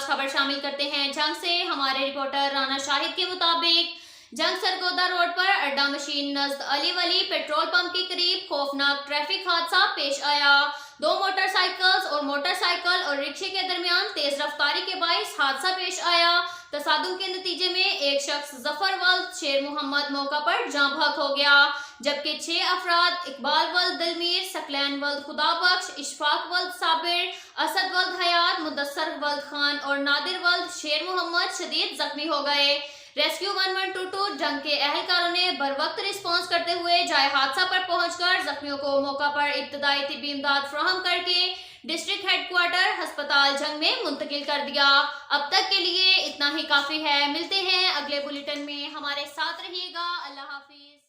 खास खबर शामिल करते हैं जंग से। हमारे रिपोर्टर राना शाहिद के मुताबिक जंग सरगोदा रोड पर अड्डा मशीन नज़द अली वली पेट्रोल पंप के करीब खौफनाक ट्रैफिक हादसा पेश आया। दो मोटरसाइकिल और रिक्शे के दरमियान तेज रफ्तारी के बाइस हादसा पेश आया। तसादुम के नतीजे में एक शख्स जफर वल्द शेर मोहम्मद मौका पर जाँ बहक हो गया, जबकि 6 अफराद इकबाल वल्द दलमीर, सकलैन वल्द खुदाबख्श, इशफाक वल्द साबिर, असद वल्द हयात, मुदस्सर वल्द खान और नादिर वल्द शेर मोहम्मद शदीद जख्मी हो गए। रेस्क्यू 1122 जंग के अहलकारों ने बरवक्त रिस्पॉन्स करते हुए जाए हादसा पर पहुंचकर जख्मियों को मौका पर इब्तदाई तिब्बी इमदाद फराहम करके डिस्ट्रिक्ट हेडक्वार्टर अस्पताल जंग में मुंतकिल कर दिया। अब तक के लिए इतना ही काफी है। मिलते हैं अगले बुलेटिन में, हमारे साथ रहिएगा। अल्लाह हाफिज।